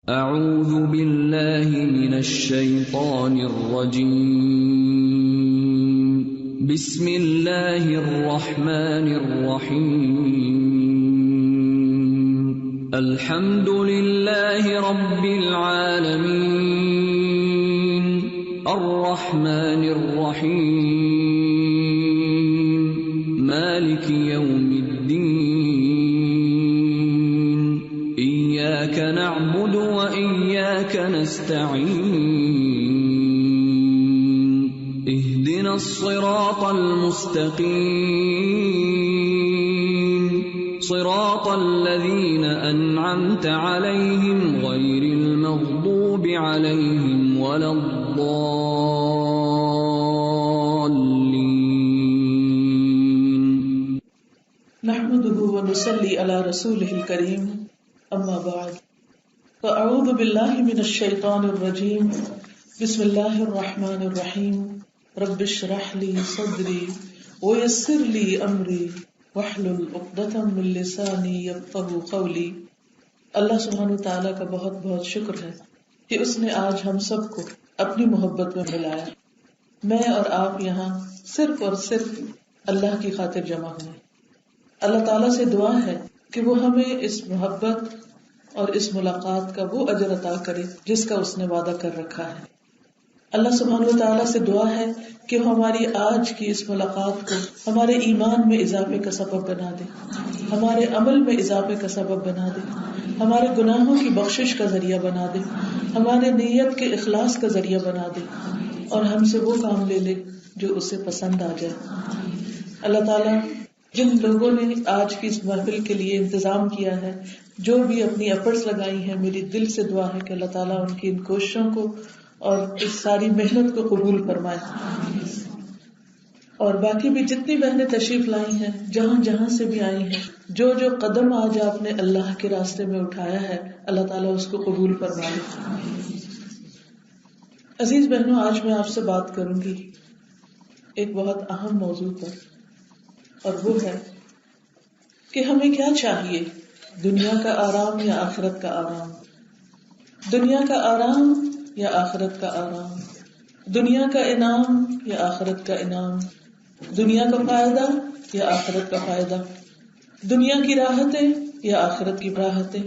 اعوذ باللہ من الشیطان الرجیم بسم اللہ الرحمن الرحیم الحمد للہ رب العالمین الرحمن الرحیم مالک یوم الدین ایاک نعبد وإياك نستعين اهدنا الصراط المستقيم صراط الذين أنعمت عليهم غير المغضوب عليهم ولا الضالين. نحمده ونصلي على رسوله الكريم أما بعد فأعوذ بالله من الشيطان الرجيم بسم الله الرحمن الرحيم رب اشرح لي صدري ويسر لي أمري واحلل عقدة من لساني يفقهوا قولي. اللہ سبحانہ وتعالیٰ کا بہت بہت شکر ہے کہ اس نے آج ہم سب کو اپنی محبت میں ملایا. میں اور آپ یہاں صرف اور صرف اللہ کی خاطر جمع ہوئے. اللہ تعالیٰ سے دعا ہے کہ وہ ہمیں اس محبت اور اس ملاقات کا وہ اجر عطا کرے جس کا اس نے وعدہ کر رکھا ہے. اللہ سبحانہ وتعالیٰ سے دعا ہے کہ وہ ہماری آج کی اس ملاقات کو ہمارے ایمان میں اضافے کا سبب بنا دے، ہمارے عمل میں اضافے کا سبب بنا دے، ہمارے گناہوں کی بخشش کا ذریعہ بنا دے، ہمارے نیت کے اخلاص کا ذریعہ بنا دے، اور ہم سے وہ کام لے لے جو اسے پسند آ جائے. اللہ تعالیٰ جن لوگوں نے آج کی اس محفل کے لیے انتظام کیا ہے، جو بھی اپنی ایفرٹس لگائی ہیں، میری دل سے دعا ہے کہ اللہ تعالیٰ ان کی ان کوششوں کو اور اس ساری محنت کو قبول فرمائے. اور باقی بھی جتنی بہنیں تشریف لائی ہیں، جہاں جہاں سے بھی آئی ہیں، جو جو قدم آج آپ نے اللہ کے راستے میں اٹھایا ہے، اللہ تعالیٰ اس کو قبول فرمائے. عزیز بہنوں، آج میں آپ سے بات کروں گی ایک بہت اہم موضوع پر، اور وہ ہے کہ ہمیں کیا چاہیے، دنیا کا آرام یا آخرت کا آرام، دنیا کا آرام یا آخرت کا آرام، دنیا کا انعام یا آخرت کا انعام، دنیا کا فائدہ یا آخرت کا فائدہ، دنیا کی راحتیں یا آخرت کی راحتیں،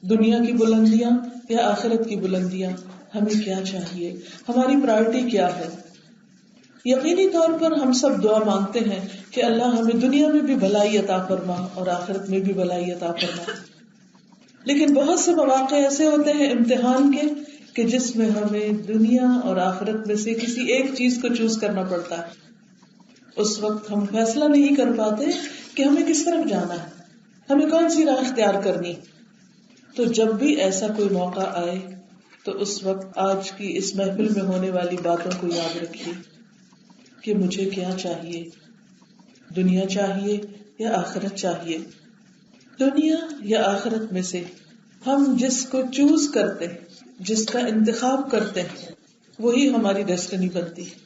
دنیا کی بلندیاں یا آخرت کی بلندیاں. ہمیں کیا چاہیے، ہماری پرائرٹی کیا ہے؟ یقینی طور پر ہم سب دعا مانگتے ہیں کہ اللہ ہمیں دنیا میں بھی بھلائی عطا فرما اور آخرت میں بھی بھلائی عطا فرما، لیکن بہت سے مواقع ایسے ہوتے ہیں امتحان کے کہ جس میں ہمیں دنیا اور آخرت میں سے کسی ایک چیز کو چوز کرنا پڑتا ہے. اس وقت ہم فیصلہ نہیں کر پاتے کہ ہمیں کس طرف جانا ہے، ہمیں کون سی راہ اختیار کرنی. تو جب بھی ایسا کوئی موقع آئے تو اس وقت آج کی اس محفل میں ہونے والی باتوں کو یاد رکھیے کہ مجھے کیا چاہیے، دنیا چاہیے یا آخرت چاہیے. دنیا یا آخرت میں سے ہم جس کو چوز کرتے ہیں، جس کا انتخاب کرتے ہیں، وہی ہماری ڈیسٹنی بنتی ہے.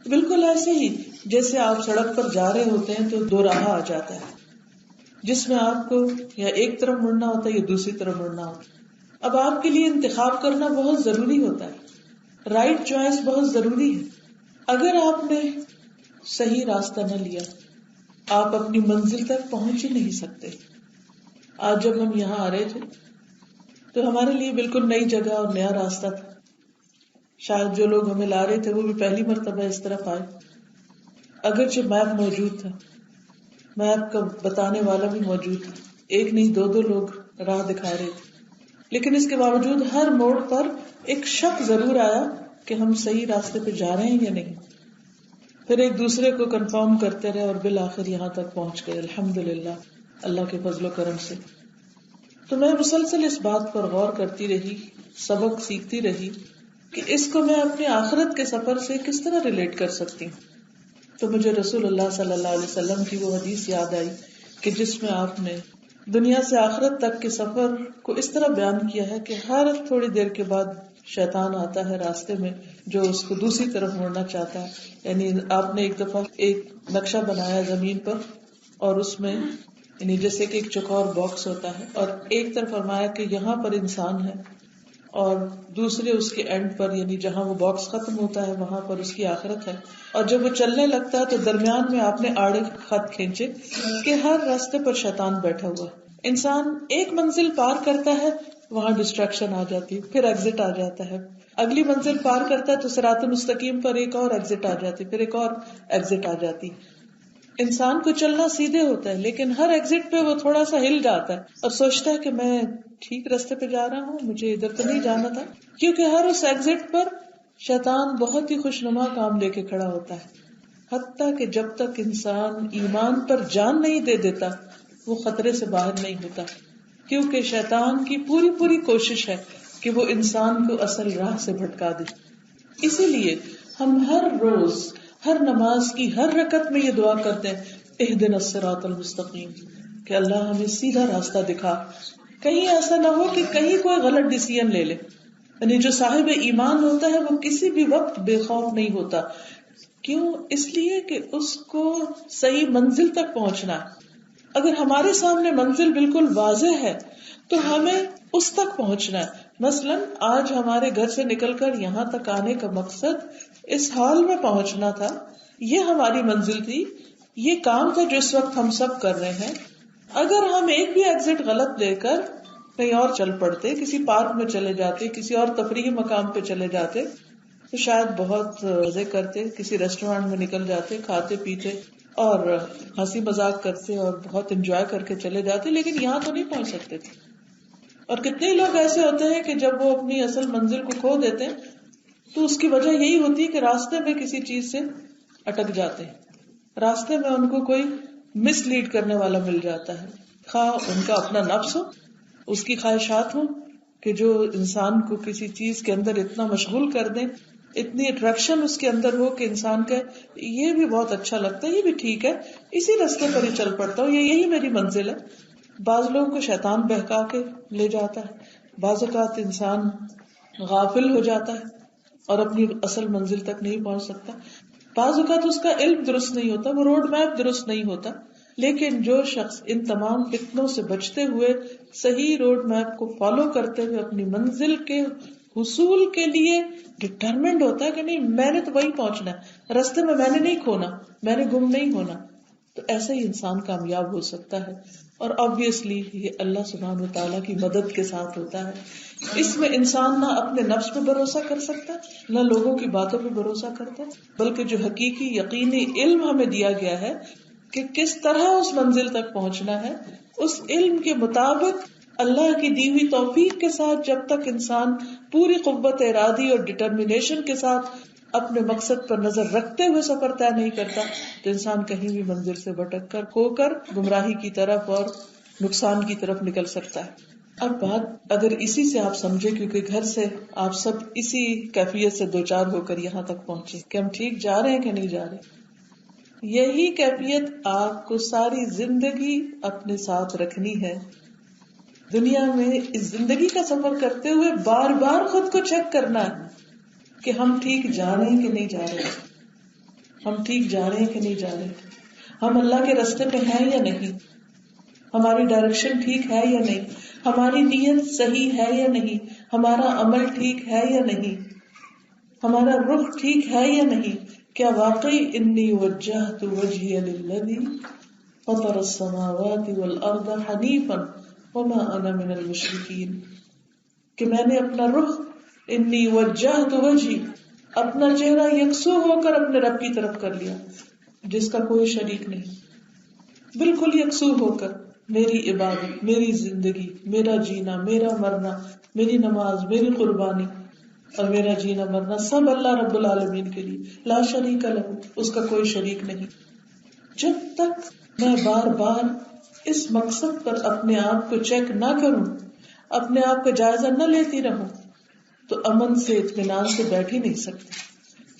بالکل ایسے ہی جیسے آپ سڑک پر جا رہے ہوتے ہیں تو دو راہ آ جاتا ہے جس میں آپ کو یا ایک طرف مڑنا ہوتا ہے یا دوسری طرف مڑنا ہوتا ہے. اب آپ کے لیے انتخاب کرنا بہت ضروری ہوتا ہے، رائٹ چوائس بہت ضروری ہے. اگر آپ نے صحیح راستہ نہ لیا، آپ اپنی منزل تک پہنچ ہی نہیں سکتے. آج جب ہم یہاں آ رہے تھے تو ہمارے لیے بالکل نئی جگہ اور نیا راستہ تھا. شاید جو لوگ ہمیں لا رہے تھے وہ بھی پہلی مرتبہ اس طرف آئے. اگرچہ میپ موجود تھا، میپ کا بتانے والا بھی موجود تھا، ایک نہیں دو لوگ راہ دکھا رہے تھے، لیکن اس کے باوجود ہر موڑ پر ایک شک ضرور آیا کہ ہم صحیح راستے پہ جا رہے ہیں یا نہیں. پھر ایک دوسرے کو کنفرم کرتے رہے اور بالآخر یہاں تک پہنچ گئے، الحمدللہ، اللہ کے فضل و کرم سے. تو میں مسلسل اس بات پر غور کرتی رہی، سبق سیکھتی رہی کہ اس کو میں اپنے آخرت کے سفر سے کس طرح ریلیٹ کر سکتی ہوں. تو مجھے رسول اللہ صلی اللہ علیہ وسلم کی وہ حدیث یاد آئی کہ جس میں آپ نے دنیا سے آخرت تک کے سفر کو اس طرح بیان کیا ہے کہ ہر تھوڑی دیر کے بعد شیطان آتا ہے راستے میں جو اس کو دوسری طرف مڑنا چاہتا ہے. یعنی آپ نے ایک دفعہ ایک نقشہ بنایا زمین پر اور اس میں یعنی جیسے کہ ایک چوکور باکس ہوتا ہے اور ایک طرف فرمایا کہ یہاں پر انسان ہے اور دوسرے اس کے اینڈ پر یعنی جہاں وہ باکس ختم ہوتا ہے وہاں پر اس کی آخرت ہے. اور جب وہ چلنے لگتا ہے تو درمیان میں آپ نے آڑے خط کھینچے کہ ہر راستے پر شیطان بیٹھا ہوا. انسان ایک منزل پار کرتا ہے وہاں ڈسٹریکشن آ جاتی ہے, پھر ایگزٹ آ جاتا ہے, اگلی منزل پار کرتا ہے تو صراط مستقیم پر ایک اور ایگزٹ آ جاتی, پھر ایک اور ایگزٹ آ جاتی. انسان کو چلنا سیدھے ہوتا ہے لیکن ہر ایگزٹ پہ وہ تھوڑا سا ہل جاتا ہے اور سوچتا ہے کہ میں ٹھیک راستے پہ جا رہا ہوں, مجھے ادھر تو نہیں جانا تھا, کیونکہ ہر اس ایگزٹ پر شیطان بہت ہی خوشنما کام لے کے کھڑا ہوتا ہے. حتیٰ کہ جب تک انسان ایمان پر جان نہیں دے دیتا وہ خطرے سے باہر نہیں ہوتا, کیونکہ شیطان کی پوری کوشش ہے کہ وہ انسان کو اصل راہ سے بھٹکا دے. اسی لیے ہم ہر روز ہر نماز کی ہر رکعت میں یہ دعا کرتے ہیں, اہدنا الصراط المستقیم, کہ اللہ ہمیں سیدھا راستہ دکھا. کہیں ایسا نہ ہو کہ کہیں کوئی غلط ڈیسیژن لے لے. یعنی جو صاحب ایمان ہوتا ہے وہ کسی بھی وقت بے خوف نہیں ہوتا. کیوں؟ اس لیے کہ اس کو صحیح منزل تک پہنچنا ہے. اگر ہمارے سامنے منزل بالکل واضح ہے تو ہمیں اس تک پہنچنا ہے. مثلاً آج ہمارے گھر سے نکل کر یہاں تک آنے کا مقصد اس ہال میں پہنچنا تھا, یہ ہماری منزل تھی, یہ کام تھا جو اس وقت ہم سب کر رہے ہیں. اگر ہم ایک بھی ایگزٹ غلط لے کر کہیں اور چل پڑتے, کسی پارک میں چلے جاتے, کسی اور تفریحی مقام پہ چلے جاتے تو شاید بہت مزے کرتے, کسی ریسٹورینٹ میں نکل جاتے, کھاتے پیتے اور ہنسی مذاق کرتے اور بہت انجوائے کر کے چلے جاتے, لیکن یہاں تو نہیں پہنچ سکتے تھے. اور کتنے لوگ ایسے ہوتے ہیں کہ جب وہ اپنی اصل منزل کو کھو دیتے ہیں تو اس کی وجہ یہی ہوتی ہے کہ راستے میں کسی چیز سے اٹک جاتے ہیں, راستے میں ان کو کوئی مس لیڈ کرنے والا مل جاتا ہے, خواہ ان کا اپنا نفس ہو, اس کی خواہشات ہوں کہ جو انسان کو کسی چیز کے اندر اتنا مشغول کر دیں, اتنی اٹریکشن اس کے اندر ہو کہ انسان کا یہ بھی بہت اچھا لگتا ہے, یہ بھی ٹھیک ہے, اسی راستے پر ہی چل پڑتا ہوں, یہی میری منزل ہے. بعض لوگوں کو شیطان بہکا کے لے جاتا ہے, بعض اوقات انسان غافل ہو جاتا ہے اور اپنی اصل منزل تک نہیں پہنچ سکتا, بعض اوقات اس کا علم درست نہیں ہوتا, وہ روڈ میپ درست نہیں ہوتا. لیکن جو شخص ان تمام فتنوں سے بچتے ہوئے صحیح روڈ میپ کو فالو کرتے ہوئے اپنی منزل کے حصول کے لیے ڈٹرمنڈ ہوتا ہے کہ نہیں میں نے تو وہی پہنچنا ہے, راستے میں نے نہیں کھونا, میں نے گم نہیں ہونا, تو ایسا ہی انسان کامیاب ہو سکتا ہے. اور obviously یہ اللہ سبحانہ و تعالیٰ کی مدد کے ساتھ ہوتا ہے. اس میں انسان نہ اپنے نفس پہ بھروسہ کر سکتا نہ لوگوں کی باتوں پہ بھروسہ کرتا, بلکہ جو حقیقی یقینی علم ہمیں دیا گیا ہے کہ کس طرح اس منزل تک پہنچنا ہے, اس علم کے مطابق اللہ کی دی ہوئی توفیق کے ساتھ جب تک انسان پوری قوت ارادی اور ڈٹرمنیشن کے ساتھ اپنے مقصد پر نظر رکھتے ہوئے سفر طے نہیں کرتا تو انسان کہیں بھی منزل سے بھٹک کر کھو کر گمراہی کی طرف اور نقصان کی طرف نکل سکتا ہے. اب بات اگر اسی سے آپ سمجھے, کیونکہ گھر سے آپ سب اسی کیفیت سے دوچار ہو کر یہاں تک پہنچے کہ ہم ٹھیک جا رہے ہیں کہ نہیں جا رہے, یہی کیفیت آپ کو ساری زندگی اپنے ساتھ رکھنی ہے. دنیا میں اس زندگی کا سفر کرتے ہوئے بار بار خود کو چیک کرنا ہے کہ ہم ٹھیک جا رہے ہیں کہ نہیں جا رہے, ہم ٹھیک جا رہے ہیں کہ نہیں جا رہے, ہم اللہ کے راستے پہ ہیں یا نہیں, ہماری ڈائریکشن ٹھیک ہے یا نہیں, ہماری نیت صحیح ہے یا نہیں, ہمارا عمل ٹھیک ہے یا نہیں, ہمارا رخ ٹھیک ہے یا نہیں. کیا واقعی انی وجہت وجہی للذی فطر السماوات والارض حنیفا وما انا من المشرکین, کہ میں نے اپنا رخ انی وجہت وجہی اپنا چہرہ یکسو ہو کر اپنے رب کی طرف کر لیا جس کا کوئی شریک نہیں, بالکل یکسو ہو کر میری عبادت, میری زندگی, میرا جینا, میرا مرنا, میری نماز, میری قربانی اور میرا جینا مرنا سب اللہ رب العالمین کے لیے, لا شریک لہ, اس کا کوئی شریک نہیں. جب تک میں بار بار اس مقصد پر اپنے آپ کو چیک نہ کروں, اپنے آپ کا جائزہ نہ لیتی رہوں, تو امن سے اطمینان سے بیٹھ ہی نہیں سکتی.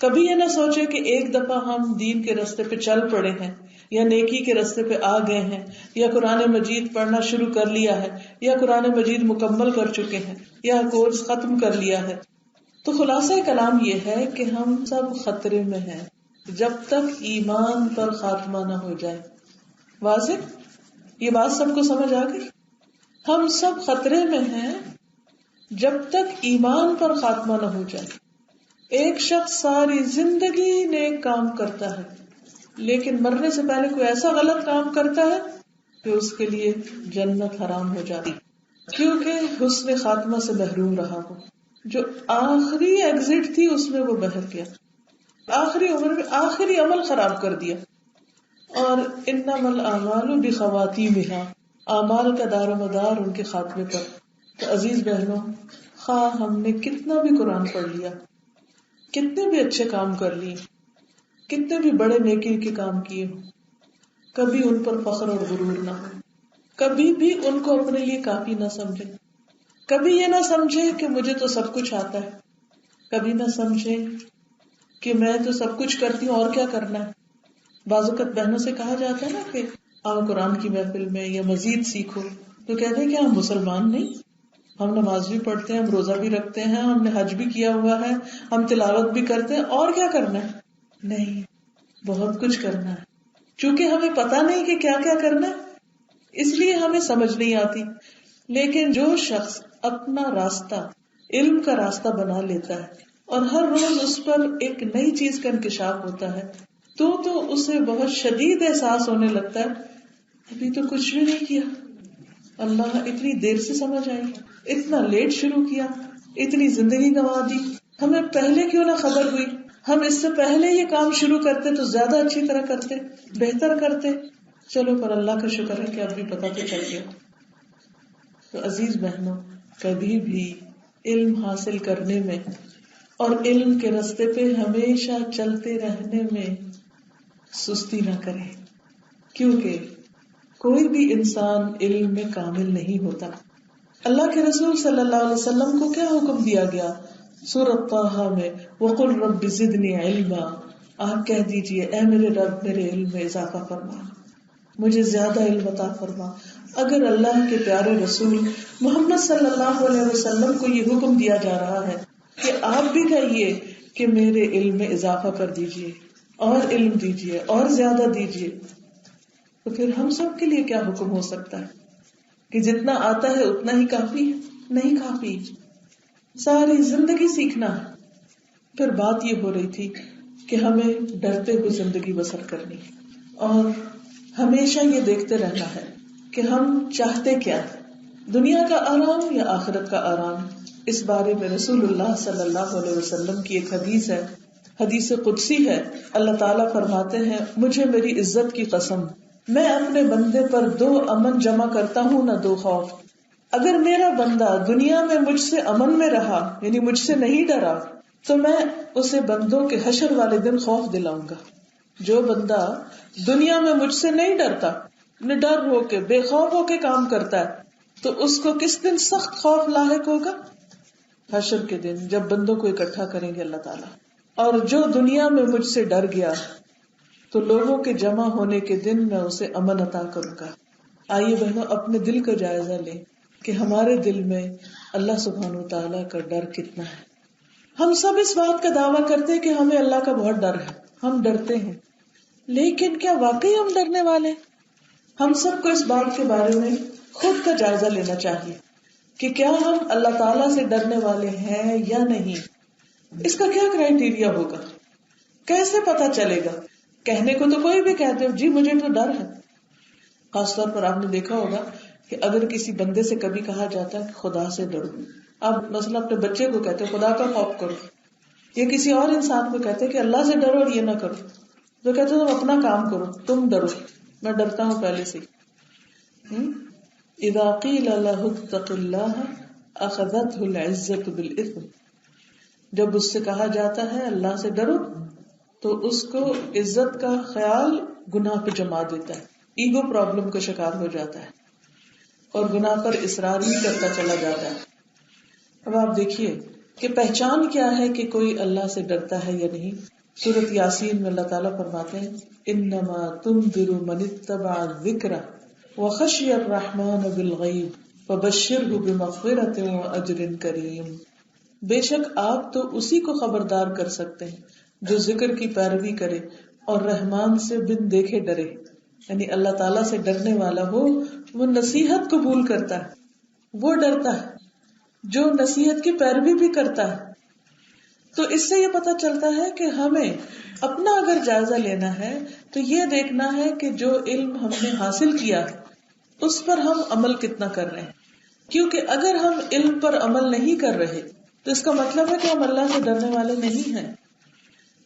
کبھی یہ نہ سوچے کہ ایک دفعہ ہم دین کے راستے پہ چل پڑے ہیں یا نیکی کے راستے پہ آ گئے ہیں یا قرآن مجید پڑھنا شروع کر لیا ہے یا قرآن مجید مکمل کر چکے ہیں یا کورس ختم کر لیا ہے. تو خلاصہ کلام یہ ہے کہ ہم سب خطرے میں ہیں جب تک ایمان پر خاتمہ نہ ہو جائے. واضح؟ یہ بات سب کو سمجھ آ گئی؟ ہم سب خطرے میں ہیں جب تک ایمان پر خاتمہ نہ ہو جائے. ایک شخص ساری زندگی نیک کام کرتا ہے لیکن مرنے سے پہلے کوئی ایسا غلط کام کرتا ہے کہ اس کے لیے جنت حرام ہو جاتی کیونکہ حسن خاتمہ سے محروم رہا ہو. جو آخری ایگزٹ تھی اس میں وہ بہر گیا، آخری عمر میں آخری عمل خراب کر دیا. اور انما الاعمال بخواتیمها، اعمال کا دار و مدار ان کے خاتمے پر. تو عزیز بہنوں، خواہ ہم نے کتنا بھی قرآن پڑھ لیا، کتنے بھی اچھے کام کر لیے، کتنے بھی بڑے نیکی کے کام کیے ہوں، کبھی ان پر فخر اور غرور نہ ہو، کبھی بھی ان کو اپنے لیے کافی نہ سمجھے، کبھی یہ نہ سمجھے کہ مجھے تو سب کچھ آتا ہے، کبھی نہ سمجھے کہ میں تو سب کچھ کرتی ہوں اور کیا کرنا ہے. بعض اوقات بہنوں سے کہا جاتا ہے نا کہ آؤ قرآن کی محفل میں یا مزید سیکھو، تو کہتے ہیں کہ ہم مسلمان نہیں، ہم نماز بھی پڑھتے ہیں، ہم روزہ بھی رکھتے ہیں، ہم نے حج بھی کیا ہوا ہے، ہم تلاوت بھی کرتے ہیں، اور کیا کرنا ہے؟ نہیں، بہت کچھ کرنا ہے. چونکہ ہمیں پتا نہیں کہ کیا کیا کرنا ہے اس لیے ہمیں سمجھ نہیں آتی. لیکن جو شخص اپنا راستہ علم کا راستہ بنا لیتا ہے اور ہر روز اس پر ایک نئی چیز کا انکشاف ہوتا ہے تو اسے بہت شدید احساس ہونے لگتا ہے ابھی تو کچھ بھی نہیں کیا، اللہ اتنی دیر سے سمجھ آئی، اتنا لیٹ شروع کیا، اتنی زندگی گنوا دی، ہمیں پہلے کیوں نہ خبر ہوئی، ہم اس سے پہلے یہ کام شروع کرتے تو زیادہ اچھی طرح کرتے، بہتر کرتے. چلو پر اللہ کا شکر ہے کہ اب بھی پتہ تو چل گیا. تو عزیز بہنوں، کبھی بھی علم حاصل کرنے میں اور علم کے راستے پہ ہمیشہ چلتے رہنے میں سستی نہ کریں، کیونکہ کوئی بھی انسان علم میں کامل نہیں ہوتا. اللہ کے رسول صلی اللہ علیہ وسلم کو کیا حکم دیا گیا سورۃ طٰہٰ میں؟ وَقُلْ رَبِّ زِدْنِی عِلْمًا، آپ کہہ دیجئے اے میرے رب میرے علم میں اضافہ فرما، مجھے زیادہ علم عطا فرما. اگر اللہ کے پیارے رسول محمد صلی اللہ علیہ وسلم کو یہ حکم دیا جا رہا ہے کہ آپ بھی کہیے کہ میرے علم میں اضافہ کر دیجئے اور علم دیجئے اور زیادہ دیجئے، تو پھر ہم سب کے لیے کیا حکم ہو سکتا ہے کہ جتنا آتا ہے اتنا ہی کافی ہے؟ نہیں کافی، ساری زندگی سیکھنا ہے. پھر بات یہ ہو رہی تھی کہ ہمیں ڈرتے ہوئے زندگی بسر کرنی اور ہمیشہ یہ دیکھتے رہنا ہے کہ ہم چاہتے کیا ہیں، دنیا کا آرام یا آخرت کا آرام. اس بارے میں رسول اللہ صلی اللہ علیہ وسلم کی ایک حدیث ہے، حدیث قدسی ہے. اللہ تعالیٰ فرماتے ہیں مجھے میری عزت کی قسم، میں اپنے بندے پر 2 امن جمع کرتا ہوں نہ 2 خوف. اگر میرا بندہ دنیا میں مجھ سے امن میں رہا یعنی مجھ سے نہیں ڈرا تو میں اسے بندوں کے حشر والے دن خوف دلاؤں گا. جو بندہ دنیا میں مجھ سے نہیں ڈرتا، نڈر ہو کے بے خوف ہو کے کام کرتا ہے تو اس کو کس دن سخت خوف لاحق ہوگا؟ حشر کے دن، جب بندوں کو اکٹھا کریں گے اللہ تعالیٰ. اور جو دنیا میں مجھ سے ڈر گیا تو لوگوں کے جمع ہونے کے دن میں اسے امن عطا کروں گا. آئیے بہنوں اپنے دل کا جائزہ لیں کہ ہمارے دل میں اللہ سبحانہ و تعالیٰ کا ڈر کتنا ہے. ہم سب اس بات کا دعویٰ کرتے ہیں کہ ہمیں اللہ کا بہت ڈر ہے، ہم ڈرتے ہیں، لیکن کیا واقعی ہم ڈرنے والے؟ ہم سب کو اس بات کے بارے میں خود کا جائزہ لینا چاہیے کہ کیا ہم اللہ تعالیٰ سے ڈرنے والے ہیں یا نہیں. اس کا کیا کرائیٹیریا ہوگا، کیسے پتا چلے گا؟ کہنے کو تو کوئی بھی کہتے ہو جی مجھے تو ڈر ہے. خاص طور پر آپ نے دیکھا ہوگا کہ اگر کسی بندے سے کبھی کہا جاتا ہے کہ خدا سے ڈرو، اب مثلا اپنے بچے کو کہتے ہیں خدا کا خوف کرو، یا کسی اور انسان کو کہتے ہیں کہ اللہ سے ڈرو اور یہ نہ کرو، تو کہتے ہیں تم اپنا کام کرو، تم ڈرو، میں ڈرتا ہوں پہلے سے. اذا قیل لہ اتق اللہ اخذتہ العزۃ بالاثم، جب اس سے کہا جاتا ہے اللہ سے ڈرو تو اس کو عزت کا خیال گناہ پہ جما دیتا ہے، ایگو پرابلم کا شکار ہو جاتا ہے اور گناہ پر اصرار بھی کرتا چلا جاتا ہے. اب آپ دیکھیے کہ پہچان کیا ہے کہ کوئی اللہ سے ڈرتا ہے یا نہیں. سورۃ یاسین میں اللہ تعالیٰ فرماتے ہیں انما تنذر من اتبع الذکر وخشی الرحمن بالغیب فبشرہ بمغفرۃ واجر کریم. بے شک آپ تو اسی کو خبردار کر سکتے ہیں جو ذکر کی پیروی کرے اور رحمان سے بن دیکھے ڈرے. یعنی اللہ تعالیٰ سے ڈرنے والا ہو وہ نصیحت قبول کرتا ہے, وہ ڈرتا ہے جو نصیحت کی پیروی بھی کرتا ہے. تو اس سے یہ پتہ چلتا ہے کہ ہمیں اپنا اگر جائزہ لینا ہے تو یہ دیکھنا ہے کہ جو علم ہم نے حاصل کیا اس پر ہم عمل کتنا کر رہے ہیں. کیونکہ اگر ہم علم پر عمل نہیں کر رہے تو اس کا مطلب ہے کہ ہم اللہ سے ڈرنے والے نہیں ہیں.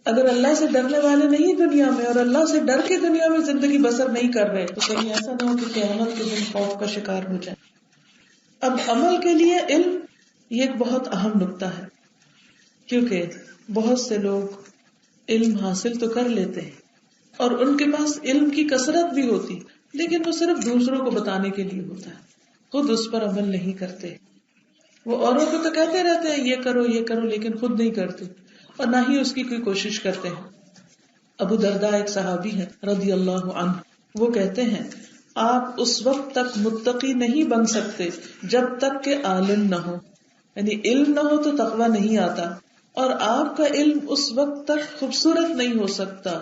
اگر اللہ سے ڈرنے والے نہیں دنیا میں اور اللہ سے ڈر کے دنیا میں زندگی بسر نہیں کر رہے تو کہیں ایسا نہ ہو کہ قیامت کے دن خوف کا شکار ہو جائے. اب عمل کے لیے علم یہ ایک بہت اہم نقطہ ہے, کیونکہ بہت سے لوگ علم حاصل تو کر لیتے ہیں اور ان کے پاس علم کی کثرت بھی ہوتی, لیکن وہ صرف دوسروں کو بتانے کے لیے ہوتا ہے, خود اس پر عمل نہیں کرتے. وہ اوروں کو تو کہتے رہتے ہیں یہ کرو یہ کرو, لیکن خود نہیں کرتے اور نہ ہی اس کی کوئی کوشش کرتے ہیں. ابو درداء ایک صحابی ہیں رضی اللہ عنہ, وہ کہتے ہیں آپ اس وقت تک متقی نہیں بن سکتے جب تک کہ عالم نہ ہو, یعنی علم نہ ہو تو تقویٰ نہیں آتا, اور آپ کا علم اس وقت تک خوبصورت نہیں ہو سکتا,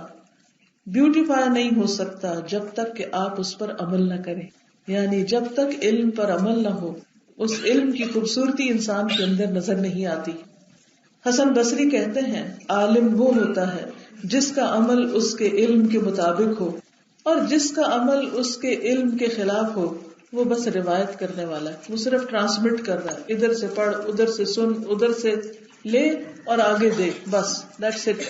بیوٹیفائی نہیں ہو سکتا جب تک کہ آپ اس پر عمل نہ کریں. یعنی جب تک علم پر عمل نہ ہو اس علم کی خوبصورتی انسان کے اندر نظر نہیں آتی. حسن بصری کہتے ہیں عالم وہ ہوتا ہے جس کا عمل اس کے علم کے مطابق ہو, اور جس کا عمل اس کے علم کے خلاف ہو وہ بس روایت کرنے والا ہے, وہ صرف ٹرانسمٹ کر رہا ہے, ادھر سے پڑھ ادھر سے سن ادھر سے لے اور آگے دے, بس دیٹس اٹ.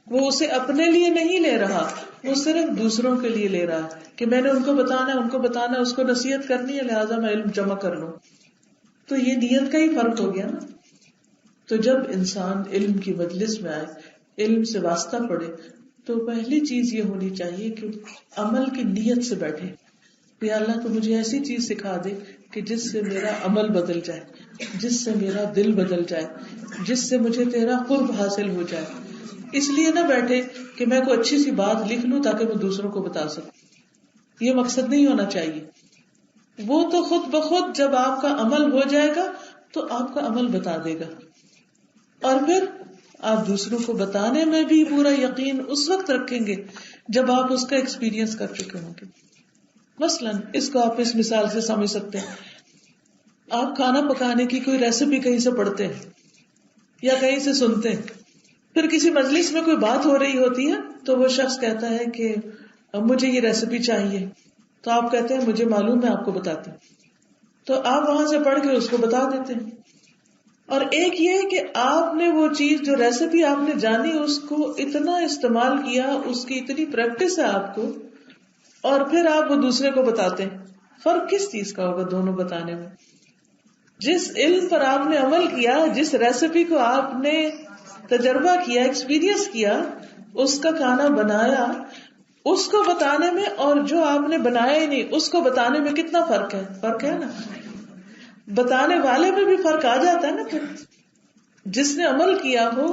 وہ اسے اپنے لیے نہیں لے رہا, وہ صرف دوسروں کے لیے لے رہا ہے کہ میں نے ان کو بتانا ہے ان کو بتانا ہے, اس کو نصیحت کرنی ہے لہٰذا میں علم جمع کر لوں. تو یہ نیت کا ہی فرق ہو گیا نا. تو جب انسان علم کی مجلس میں آئے, علم سے واسطہ پڑے, تو پہلی چیز یہ ہونی چاہیے کہ عمل کی نیت سے بیٹھے. یا اللہ تو مجھے ایسی چیز سکھا دے کہ جس سے میرا عمل بدل جائے, جس سے میرا دل بدل جائے, جس سے مجھے تیرا قرب حاصل ہو جائے. اس لیے نہ بیٹھے کہ میں کوئی اچھی سی بات لکھ لوں تاکہ میں دوسروں کو بتا سکوں, یہ مقصد نہیں ہونا چاہیے. وہ تو خود بخود جب آپ کا عمل ہو جائے گا تو آپ کا عمل بتا دے گا, اور پھر آپ دوسروں کو بتانے میں بھی پورا یقین اس وقت رکھیں گے جب آپ اس کا ایکسپیرینس کر چکے ہوں گے. مثلاً اس کو آپ اس مثال سے سمجھ سکتے ہیں, آپ کھانا پکانے کی کوئی ریسیپی کہیں سے پڑھتے ہیں یا کہیں سے سنتے ہیں, پھر کسی مجلس میں کوئی بات ہو رہی ہوتی ہے تو وہ شخص کہتا ہے کہ مجھے یہ ریسیپی چاہیے, تو آپ کہتے ہیں مجھے معلوم ہے آپ کو بتاتے ہیں, تو آپ وہاں سے پڑھ کے اس کو بتا دیتے ہیں. اور ایک یہ کہ آپ نے وہ چیز جو ریسیپی آپ نے جانی اس کو اتنا استعمال کیا, اس کی اتنی پریکٹس ہے آپ کو, اور پھر آپ وہ دوسرے کو بتاتے ہیں. فرق کس چیز کا ہوگا دونوں بتانے میں؟ جس علم پر آپ نے عمل کیا, جس ریسیپی کو آپ نے تجربہ کیا, ایکسپیرینس کیا, اس کا کھانا بنایا, اس کو بتانے میں, اور جو آپ نے بنایا ہی نہیں اس کو بتانے میں کتنا فرق ہے؟ فرق ہے نا. بتانے والے میں بھی فرق آ جاتا ہے نا. پھر جس نے عمل کیا ہو,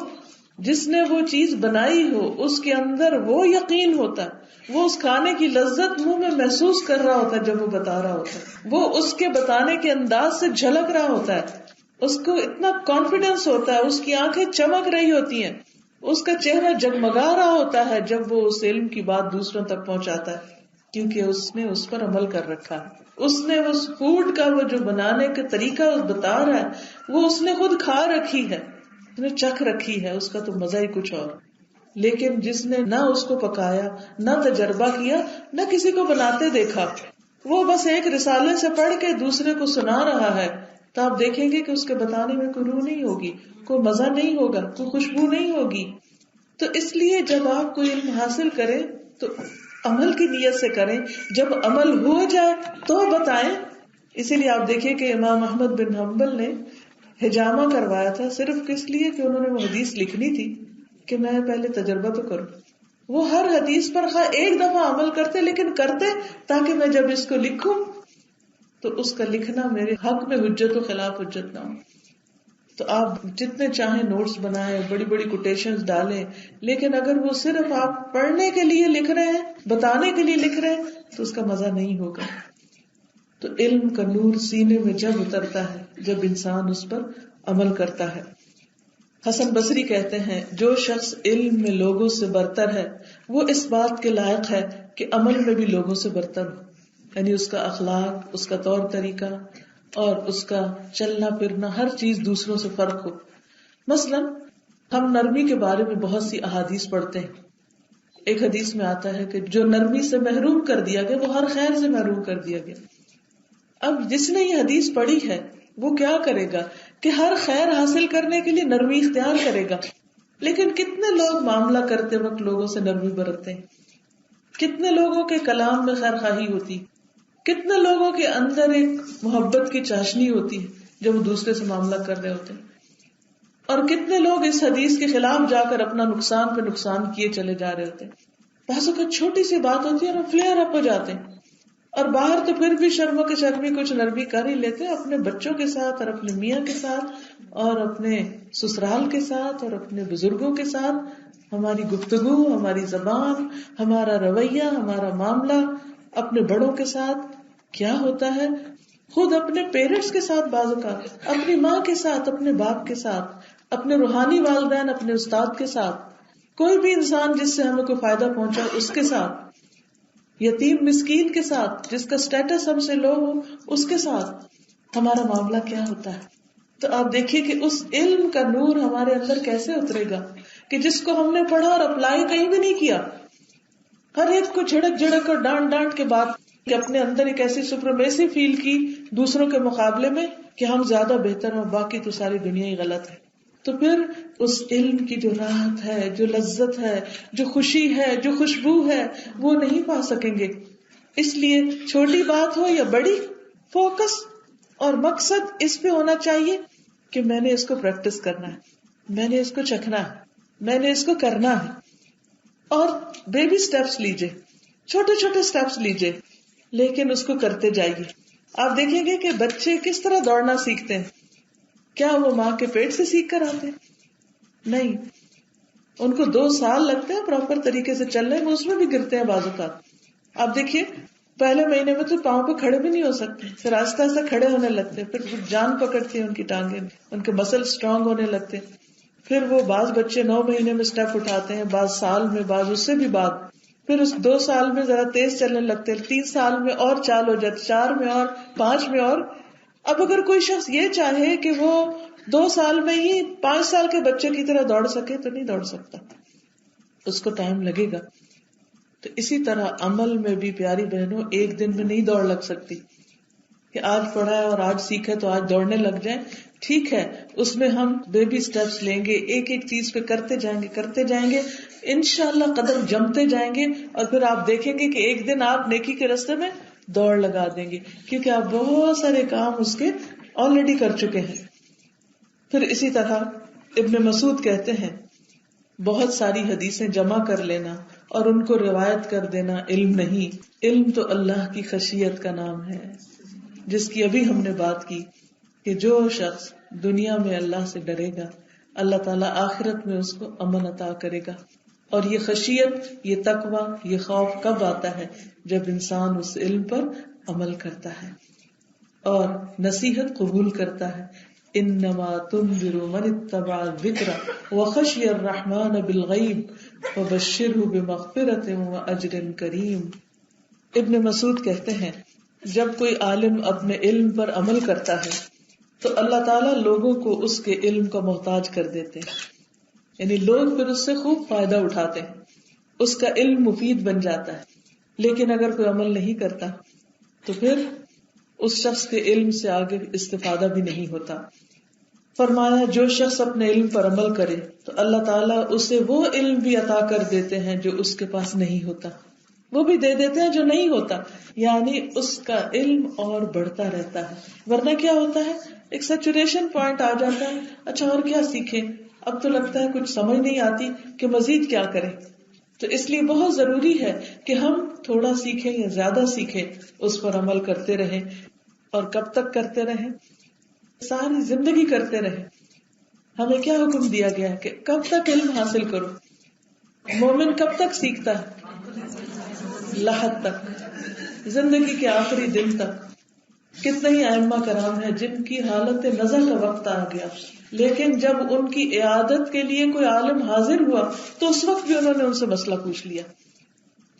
جس نے وہ چیز بنائی ہو, اس کے اندر وہ یقین ہوتا ہے, وہ اس کھانے کی لذت منہ میں محسوس کر رہا ہوتا ہے جب وہ بتا رہا ہوتا ہے, وہ اس کے بتانے کے انداز سے جھلک رہا ہوتا ہے, اس کو اتنا کانفیڈینس ہوتا ہے, اس کی آنکھیں چمک رہی ہوتی ہیں, اس کا چہرہ جگمگا رہا ہوتا ہے جب وہ اس علم کی بات دوسروں تک پہنچاتا ہے, کیونکہ اس نے اس پر عمل کر رکھا ہے. اس نے اس فوڈ کا وہ جو بنانے کا طریقہ بتا رہا ہے وہ اس نے خود کھا رکھی ہے, اس نے چکھ رکھی ہے, اس کا تو مزہ ہی کچھ اور. لیکن جس نے نہ اس کو پکایا, نہ تجربہ کیا, نہ کسی کو بناتے دیکھا, وہ بس ایک رسالے سے پڑھ کے دوسرے کو سنا رہا ہے, تو آپ دیکھیں گے کہ اس کے بتانے میں کوئی روح نہیں ہوگی, کوئی مزہ نہیں ہوگا, کوئی خوشبو نہیں ہوگی. تو اس لیے جب آپ کوئی علم حاصل کریں تو عمل کی نیت سے کریں, جب عمل ہو جائے تو بتائیں. اسی لیے آپ دیکھیں کہ امام احمد بن حنبل نے حجامہ کروایا تھا صرف کس لیے کہ انہوں نے وہ حدیث لکھنی تھی کہ میں پہلے تجربہ تو کروں. وہ ہر حدیث پر ایک دفعہ عمل کرتے, لیکن کرتے تاکہ میں جب اس کو لکھوں تو اس کا لکھنا میرے حق میں حجت و خلاف حجت نہ ہو. تو آپ جتنے چاہیں نوٹس بنائیں, بڑی بڑی کوٹیشنز ڈالیں, لیکن اگر وہ صرف آپ پڑھنے کے لیے لکھ رہے ہیں, بتانے کے لیے لکھ رہے ہیں, تو اس کا مزہ نہیں ہوگا. تو علم کا نور سینے میں جب اترتا ہے جب انسان اس پر عمل کرتا ہے. حسن بصری کہتے ہیں جو شخص علم میں لوگوں سے برتر ہے وہ اس بات کے لائق ہے کہ عمل میں بھی لوگوں سے برتر ہو، یعنی اس کا اخلاق، اس کا طور طریقہ اور اس کا چلنا پھرنا ہر چیز دوسروں سے فرق ہو. مثلا ہم نرمی کے بارے میں بہت سی احادیث پڑھتے ہیں. ایک حدیث میں آتا ہے کہ جو نرمی سے محروم کر دیا گیا وہ ہر خیر سے محروم کر دیا گیا. اب جس نے یہ حدیث پڑھی ہے وہ کیا کرے گا کہ ہر خیر حاصل کرنے کے لیے نرمی اختیار کرے گا. لیکن کتنے لوگ معاملہ کرتے وقت لوگوں سے نرمی برتتے ہیں، کتنے لوگوں کے کلام میں خیر خواہی ہوتی، کتنے لوگوں کے اندر ایک محبت کی چاشنی ہوتی ہے جب وہ دوسرے سے معاملہ کر رہے ہوتے ہیں، اور کتنے لوگ اس حدیث کے خلاف جا کر اپنا نقصان پہ نقصان کیے چلے جا رہے ہوتے ہیں. بازو کا چھوٹی سی بات ہوتی ہے اور فلیئر اپ ہو جاتے ہیں، اور باہر تو پھر بھی شرم کے شرمی کچھ نرمی کر ہی لیتے ہیں اپنے بچوں کے ساتھ اور اپنے میاں کے ساتھ اور اپنے سسرال کے ساتھ اور اپنے بزرگوں کے ساتھ. ہماری گفتگو، ہماری زبان، ہمارا رویہ، ہمارا معاملہ اپنے بڑوں کے ساتھ کیا ہوتا ہے. خود اپنے پیرنٹس کے ساتھ، بعض اوقات اپنی ماں کے ساتھ، اپنے باپ کے ساتھ، اپنے روحانی والدین، اپنے استاد کے ساتھ، کوئی بھی انسان جس سے ہمیں کوئی فائدہ پہنچا اس کے ساتھ، یتیم مسکین کے ساتھ جس کا سٹیٹس ہم سے لو ہو اس کے ساتھ ہمارا معاملہ کیا ہوتا ہے. تو آپ دیکھیے کہ اس علم کا نور ہمارے اندر کیسے اترے گا کہ جس کو ہم نے پڑھا اور اپلائی کہیں بھی نہیں کیا، ہر ایک کو جھڑک جھڑک اور ڈانٹ ڈانٹ کے بات کہ اپنے اندر ایک ایسی سپریمیسی فیل کی دوسروں کے مقابلے میں کہ ہم زیادہ بہتر ہیں اور باقی تو ساری دنیا ہی غلط ہے. تو پھر اس علم کی جو راحت ہے، جو لذت ہے، جو خوشی ہے، جو خوشبو ہے، وہ نہیں پا سکیں گے. اس لیے چھوٹی بات ہو یا بڑی، فوکس اور مقصد اس پہ ہونا چاہیے کہ میں نے اس کو پریکٹس کرنا ہے، میں نے اس کو چکھنا ہے، میں نے اس کو کرنا ہے. اور بیبی سٹیپس لیجئے، چھوٹے چھوٹے سٹیپس لیجئے، لیکن اس کو کرتے جائیے. آپ دیکھیں گے کہ بچے کس طرح دوڑنا سیکھتے ہیں. کیا وہ ماں کے پیٹ سے سیکھ کر آتے ہیں؟ نہیں، ان کو 2 سال لگتے ہیں پراپر طریقے سے چلنے میں، اس میں بھی گرتے ہیں بعض اوقات. آپ دیکھیے پہلے مہینے میں تو پاؤں پہ کھڑے بھی نہیں ہو سکتے، پھر آہستہ آہستہ کھڑے ہونے لگتے ہیں، پھر جان پکڑتی ہے ان کی ٹانگیں، ان کے مسل اسٹرانگ ہونے لگتے ہیں. پھر وہ بعض بچے 9 مہینے میں سٹیپ اٹھاتے ہیں، بعض سال میں، بعض اس سے بھی بعد. پھر اس 2 سال میں ذرا تیز چلنے لگتے ہیں، 3 سال میں اور چال ہو جاتے، 4 میں اور 5 میں اور. اب اگر کوئی شخص یہ چاہے کہ وہ 2 سال میں ہی 5 سال کے بچے کی طرح دوڑ سکے تو نہیں دوڑ سکتا، اس کو ٹائم لگے گا. تو اسی طرح عمل میں بھی پیاری بہنوں ایک دن میں نہیں دوڑ لگ سکتی کہ آج پڑھا ہے اور آج سیکھا تو آج دوڑنے لگ جائیں. ٹھیک ہے، اس میں ہم بیبی سٹیپس لیں گے، ایک ایک چیز پہ کرتے جائیں گے، انشاءاللہ قدم جمتے جائیں گے، اور پھر آپ دیکھیں گے کہ ایک دن آپ نیکی کے راستے میں دوڑ لگا دیں گے، کیونکہ آپ بہت سارے کام اس کے آلریڈی کر چکے ہیں. پھر اسی طرح ابن مسعود کہتے ہیں بہت ساری حدیثیں جمع کر لینا اور ان کو روایت کر دینا علم نہیں، علم تو اللہ کی خشیت کا نام ہے، جس کی ابھی ہم نے بات کی کہ جو شخص دنیا میں اللہ سے ڈرے گا اللہ تعالیٰ آخرت میں اس کو امن عطا کرے گا. اور یہ خشیت، یہ تقوی، یہ خوف کب آتا ہے؟ جب انسان اس علم پر عمل کرتا ہے اور نصیحت قبول کرتا ہے. انما تنذر من اتبع الذکر وخشی الرحمن بالغیب فبشرہ بمغفرۃ واجر کریم. ابن مسعود کہتے ہیں جب کوئی عالم اپنے علم پر عمل کرتا ہے تو اللہ تعالیٰ لوگوں کو اس کے علم کا محتاج کر دیتے ہیں، یعنی لوگ پھر اس سے خوب فائدہ اٹھاتے ہیں، اس کا علم مفید بن جاتا ہے. لیکن اگر کوئی عمل نہیں کرتا تو پھر اس شخص کے علم سے آگے استفادہ بھی نہیں ہوتا. فرمایا جو شخص اپنے علم پر عمل کرے تو اللہ تعالیٰ اسے وہ علم بھی عطا کر دیتے ہیں جو اس کے پاس نہیں ہوتا، وہ بھی دے دیتے ہیں جو نہیں ہوتا، یعنی اس کا علم اور بڑھتا رہتا ہے. ورنہ کیا ہوتا ہے، ایک سیچوریشن پوائنٹ آ جاتا ہے، اچھا اور کیا سیکھیں، اب تو لگتا ہے کچھ سمجھ نہیں آتی کہ مزید کیا کریں. تو اس لیے بہت ضروری ہے کہ ہم تھوڑا سیکھیں یا زیادہ سیکھیں، اس پر عمل کرتے رہیں. اور کب تک کرتے رہیں؟ ساری زندگی کرتے رہیں. ہمیں کیا حکم دیا گیا ہے کہ کب تک علم حاصل کرو؟ مومن کب تک سیکھتا ہے؟ لحد تک، زندگی کے آخری دن تک. کتنے ہی ائمہ کرام ہیں جن کی حالت نظر کا وقت آ گیا، لیکن جب ان کی عیادت کے لیے کوئی عالم حاضر ہوا تو اس وقت بھی انہوں نے ان سے مسئلہ پوچھ لیا.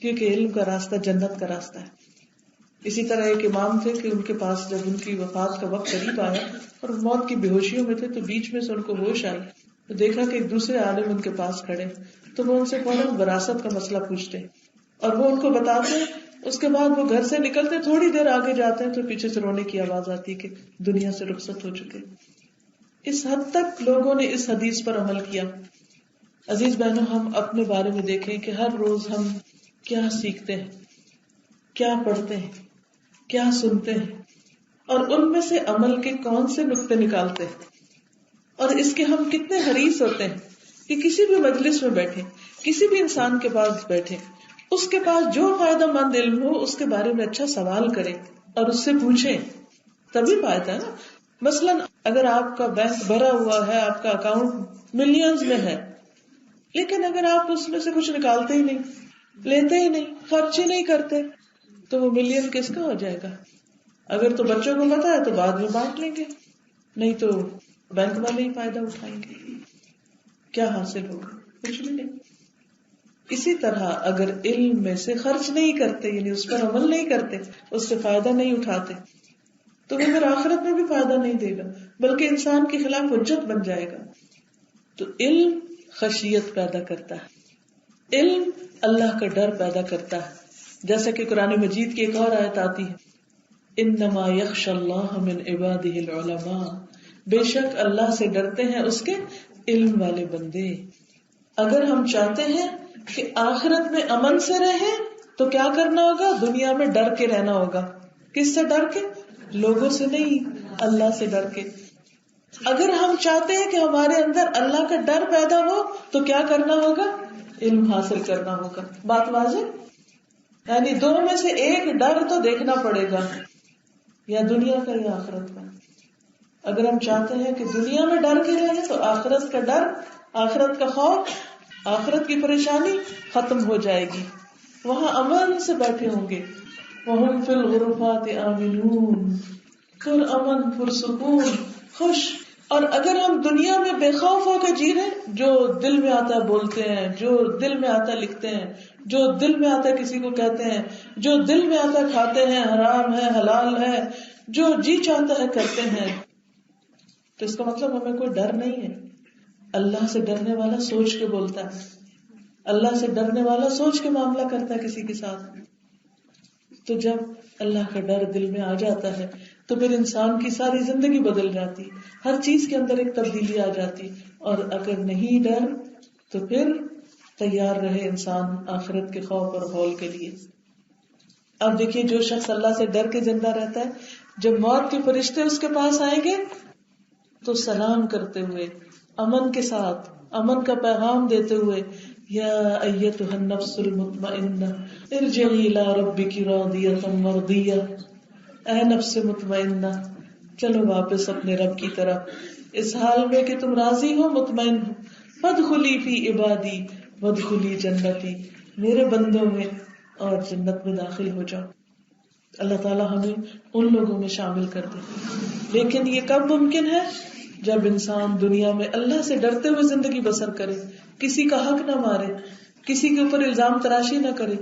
کیونکہ علم کا راستہ جنت کا راستہ ہے. اسی طرح ایک امام تھے کہ ان کے پاس جب ان کی وفات کا وقت قریب آیا اور موت کی بے ہوشیوں میں تھے تو بیچ میں سے ان کو ہوش آئی تو دیکھا کہ ایک دوسرے عالم ان کے پاس کھڑے تو وہ ان سے فوراً وراثت کا مسئلہ پوچھتے اور وہ ان کو بتاتے. اس کے بعد وہ گھر سے نکلتے تھوڑی دیر آگے جاتے ہیں تو پیچھے سے رونے کی آواز آتی کہ دنیا سے رخصت ہو چکے. اس حد تک لوگوں نے اس حدیث پر عمل کیا. عزیز بہنوں، ہم اپنے بارے میں دیکھیں کہ ہر روز ہم کیا سیکھتے ہیں، کیا پڑھتے ہیں، کیا سنتے ہیں اور ان میں سے عمل کے کون سے نقطے نکالتے ہیں، اور اس کے ہم کتنے حریص ہوتے ہیں کہ کسی بھی مجلس میں بیٹھے، کسی بھی انسان کے پاس بیٹھے، اس کے پاس جو فائدہ مند علم ہو اس کے بارے میں اچھا سوال کریں اور اس سے پوچھیں، تبھی فائدہ ہے نا. مثلاً اگر آپ کا بینک بھرا ہوا ہے، آپ کا اکاؤنٹ ملینز میں ہے، لیکن اگر آپ اس میں سے کچھ نکالتے ہی نہیں، لیتے ہی نہیں، خرچ ہی نہیں کرتے، تو وہ ملین کس کا ہو جائے گا؟ اگر تو بچوں کو پتا ہے تو بعد میں بانٹ لیں گے، نہیں تو بینک والے ہی فائدہ اٹھائیں گے. کیا حاصل ہوگا؟ کچھ بھی نہیں. اسی طرح اگر علم میں سے خرچ نہیں کرتے، یعنی اس پر عمل نہیں کرتے، اس سے فائدہ نہیں اٹھاتے، تو وہ پھر آخرت میں بھی فائدہ نہیں دے گا بلکہ انسان کے خلاف حجت بن جائے گا. تو علم خشیت پیدا کرتا ہے، علم اللہ کا ڈر پیدا کرتا ہے. جیسا کہ قرآن مجید کی ایک اور آیت آتی ہے، انما یخشی اللہ من عبادہ العلماء، بے شک اللہ سے ڈرتے ہیں اس کے علم والے بندے. اگر ہم چاہتے ہیں کہ آخرت میں امن سے رہیں تو کیا کرنا ہوگا؟ دنیا میں ڈر کے رہنا ہوگا. کس سے ڈر کے؟ لوگوں سے نہیں، اللہ سے ڈر کے. اگر ہم چاہتے ہیں کہ ہمارے اندر اللہ کا ڈر پیدا ہو تو کیا کرنا ہوگا؟ علم حاصل کرنا ہوگا. بات واضح؟ یعنی دو میں سے ایک ڈر تو دیکھنا پڑے گا، یا دنیا کا یا آخرت کا. اگر ہم چاہتے ہیں کہ دنیا میں ڈر کے رہیں تو آخرت کا ڈر، آخرت کا خوف، آخرت کی پریشانی ختم ہو جائے گی. وہاں امن سے بیٹھے ہوں گے، وَهُمْ فِي الْغُرُفَاتِ آمِنُونَ، پر امن، پر سکون، خوش. اور اگر ہم دنیا میں بے خوف ہو کے جی رہے، جو دل میں آتا ہے بولتے ہیں، جو دل میں آتا ہے لکھتے ہیں، جو دل میں آتا ہے کسی کو کہتے ہیں، جو دل میں آتا ہے کھاتے ہیں، حرام ہے حلال ہے، جو جی چاہتا ہے کرتے ہیں، تو اس کا مطلب ہمیں کوئی ڈر نہیں ہے. اللہ سے ڈرنے والا سوچ کے بولتا ہے، اللہ سے ڈرنے والا سوچ کے معاملہ کرتا ہے کسی کے ساتھ. تو جب اللہ کا ڈر دل میں آ جاتا ہے تو پھر انسان کی ساری زندگی بدل جاتی، ہر چیز کے اندر ایک تبدیلی آ جاتی. اور اگر نہیں ڈر تو پھر تیار رہے انسان آخرت کے خوف اور ہول کے لیے. اب دیکھیے، جو شخص اللہ سے ڈر کے زندہ رہتا ہے، جب موت کے فرشتے اس کے پاس آئیں گے تو سلام کرتے ہوئے، امن کے ساتھ، امن کا پیغام دیتے ہوئے، یا ایتھا النفس المطمئنہ ارجعی الی ربک راضیۃ مرضیہ، اے نفس مطمئنہ چلو واپس اپنے رب کی طرف اس حال میں کہ تم راضی ہو، مطمئن ہو. فادخلی فی عبادی وادخلی جنتی، میرے بندوں میں اور جنت میں داخل ہو جاؤ. اللہ تعالیٰ ہمیں ان لوگوں میں شامل کر دے. لیکن یہ کب ممکن ہے؟ جب انسان دنیا میں اللہ سے ڈرتے ہوئے زندگی بسر کرے، کسی کا حق نہ مارے، کسی کے اوپر الزام تراشی نہ کرے،